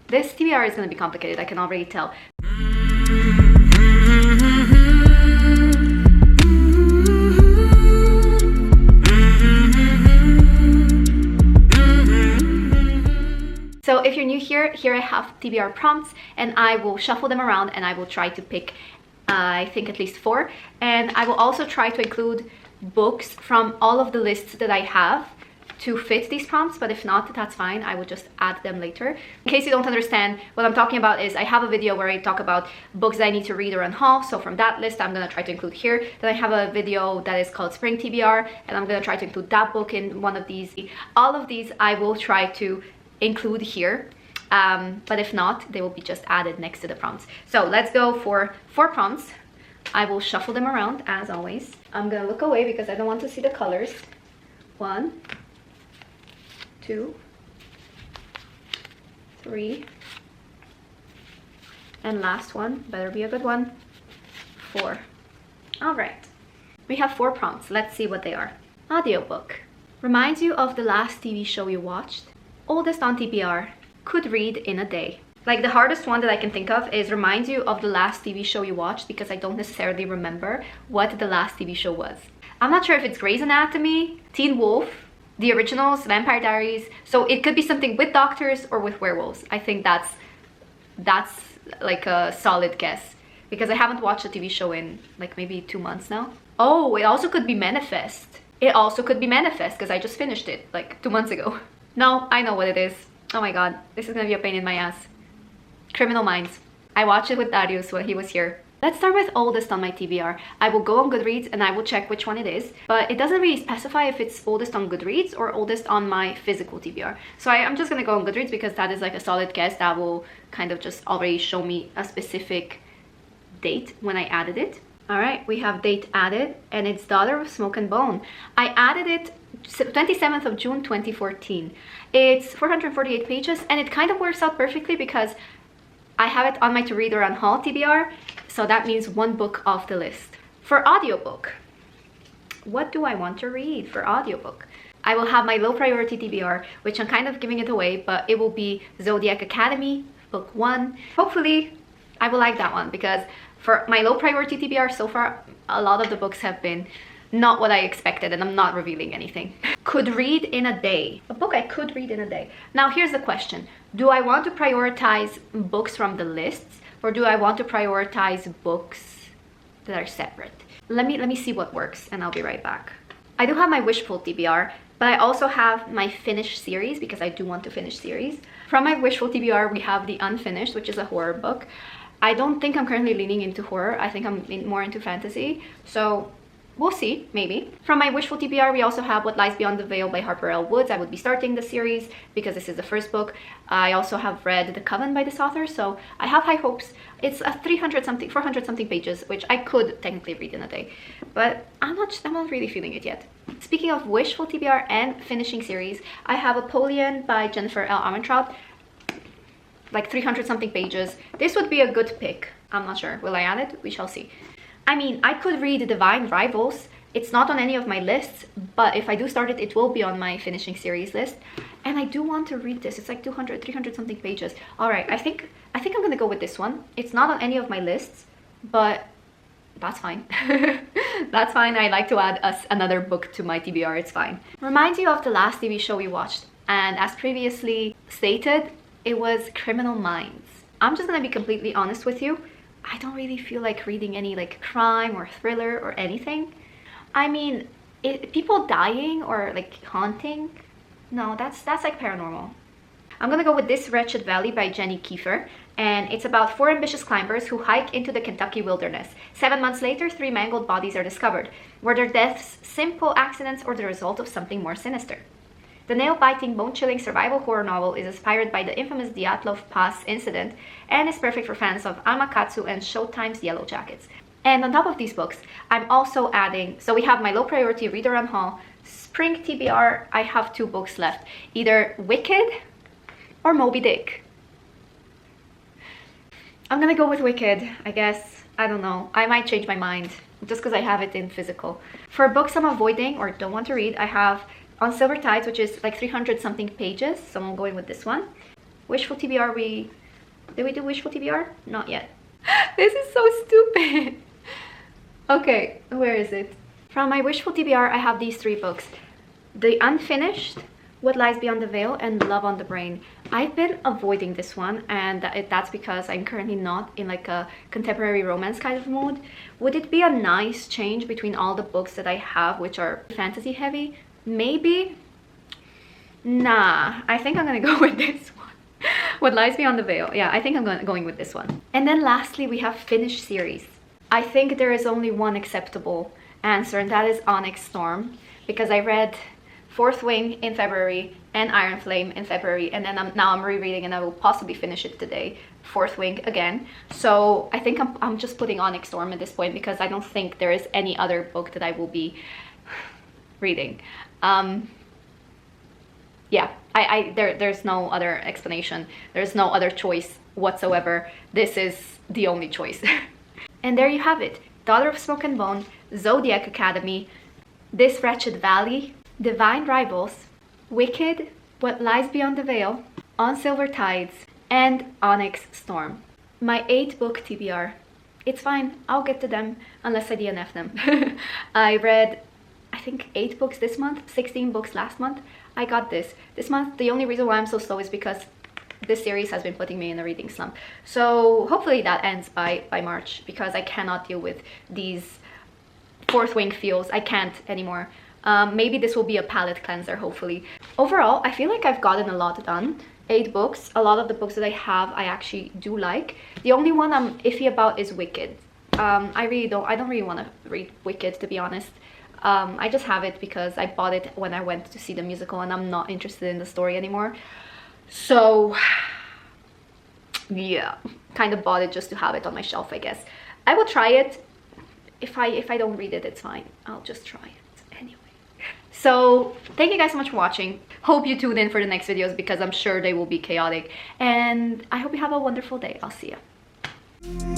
This TBR is going to be complicated, I can already tell. So if you're new here I have TBR prompts, and I will shuffle them around and I will try to pick, I think, at least 4. And I will also try to include books from all of the lists that I have to fit these prompts, but if not, that's fine. I will just add them later. In case you don't understand, what I'm talking about is I have a video where I talk about books that I need to read or unhaul. So from that list, I'm gonna try to include here. Then I have a video that is called Spring TBR, and I'm gonna try to include that book in one of these. All of these I will try to include here, but if not, they will be just added next to the prompts. So let's go for 4 prompts. I will shuffle them around as always. I'm gonna look away because I don't want to see the colors. 1, 2, 3, and last one, better be a good one, 4. All right, we have 4 prompts. Let's see what they are. Audiobook. Reminds you of the last TV show you watched. Oldest on TBR. Could read in a day. Like, the hardest one that I can think of is reminds you of the last TV show you watched, because I don't necessarily remember what the last TV show was. I'm not sure if it's Grey's Anatomy, Teen Wolf, the originals, Vampire Diaries. So it could be something with doctors or with werewolves. I think that's like a solid guess, because I haven't watched a TV show in like maybe 2 months now. Oh, it also could be Manifest. It also could be Manifest, because I just finished it like 2 months ago. No, I know what it is. Oh my god, this is gonna be a pain in my ass. Criminal Minds. I watched it with Darius when he was here. Let's start with oldest on my TBR. I will go on Goodreads and I will check which one it is, but it doesn't really specify if it's oldest on Goodreads or oldest on my physical TBR. So I'm just gonna go on Goodreads, because that is like a solid guess that will kind of just already show me a specific date when I added it. All right, we have date added, and it's Daughter of Smoke and Bone. I added it 27th of June 2014. It's 448 pages, and it kind of works out perfectly because I have it on my to read or unhaul TBR, so that means 1 book off the list. For audiobook, what do I want to read for audiobook? I will have my low priority TBR, which I'm kind of giving it away, but it will be Zodiac Academy, book 1. Hopefully I will like that one, because for my low priority TBR so far, a lot of the books have been not what I expected, and I'm not revealing anything. Could read in a day. A book I could read in a day. Now here's the question. Do I want to prioritize books from the lists, or do I want to prioritize books that are separate? Let me see what works, and I'll be right back. I do have my wishful TBR, but I also have my finished series, because I do want to finish series. From my wishful TBR, we have The Unfinished, which is a horror book. I don't think I'm currently leaning into horror. I think I'm more into fantasy. So we'll see, maybe. From my wishful TBR, we also have What Lies Beyond the Veil by Harper L. Woods. I would be starting the series because this is the first book. I also have read The Coven by this author, so I have high hopes. It's a 400 something pages, which I could technically read in a day, but I'm not really feeling it yet. Speaking of wishful TBR and finishing series, I have Apollyon by Jennifer L. Armentrout. Like 300 something pages. This would be a good pick. I'm not sure. Will I add it? We shall see. I mean, I could read Divine Rivals. It's not on any of my lists, but if I do start it, it will be on my finishing series list. And I do want to read this. It's like 200, 300 something pages. All right, I think I'm gonna go with this one. It's not on any of my lists, but that's fine. That's fine. I like to add another book to my TBR. It's fine. Reminds you of the last TV show we watched, and as previously stated, it was Criminal Minds. I'm just gonna be completely honest with you. I don't really feel like reading any like crime or thriller or anything. I mean, people dying or like haunting, no, that's like paranormal. I'm gonna go with This Wretched Valley by Jenny Kiefer, and it's about 4 ambitious climbers who hike into the Kentucky wilderness. 7 months later, 3 mangled bodies are discovered. Were their deaths simple accidents or the result of something more sinister? The nail-biting, bone-chilling survival horror novel is inspired by the infamous Dyatlov Pass incident and is perfect for fans of Amakatsu and Showtime's Yellow Jackets. And on top of these books, I'm also adding, so we have my low priority reader on haul, Spring TBR. I have 2 books left, either Wicked or Moby Dick. I'm gonna go with Wicked, I guess. I don't know. I might change my mind just because I have it in physical. For books I'm avoiding or don't want to read, I have On Silver Tides, which is like 300 something pages, so I'm going with this one. Wishful TBR, did we do Wishful TBR? Not yet. This is so stupid. Okay, where is it? From my Wishful TBR, I have these 3 books. The Unfinished, What Lies Beyond the Veil, and Love on the Brain. I've been avoiding this one, and that's because I'm currently not in like a contemporary romance kind of mood. Would it be a nice change between all the books that I have, which are fantasy heavy? Maybe. Nah, I think I'm gonna go with this one. What Lies Beyond the Veil. Yeah, I think I'm going with this one. And then lastly, we have finished series. I think there is only one acceptable answer, and that is Onyx Storm, because I read Fourth Wing in February and Iron Flame in February, and then now I'm rereading, and I will possibly finish it today, Fourth Wing again. So I think I'm just putting Onyx Storm at this point, because I don't think there is any other book that I will be reading. Yeah, there's no other explanation. There's no other choice whatsoever. This is the only choice. And there you have it. Daughter of Smoke and Bone, Zodiac Academy, This Wretched Valley, Divine Rivals, Wicked, What Lies Beyond the Veil, On Silver Tides, and Onyx Storm. My 8-book TBR. It's fine, I'll get to them unless I DNF them. I read, I think 8 books this month, 16 books last month. I got this. This month, the only reason why I'm so slow is because this series has been putting me in a reading slump. So hopefully that ends by March, because I cannot deal with these Fourth Wing feels. I can't anymore. Maybe this will be a palate cleanser, hopefully. Overall, I feel like I've gotten a lot done. 8 books. A lot of the books that I have, I actually do like. The only one I'm iffy about is Wicked. I don't really want to read Wicked, to be honest. I just have it because I bought it when I went to see the musical, and I'm not interested in the story anymore. So yeah, kind of bought it just to have it on my shelf, I guess. I will try it. If I don't read it, it's fine. I'll just try it anyway. So thank you guys so much for watching. Hope you tune in for the next videos, because I'm sure they will be chaotic. And I hope you have a wonderful day. I'll see you.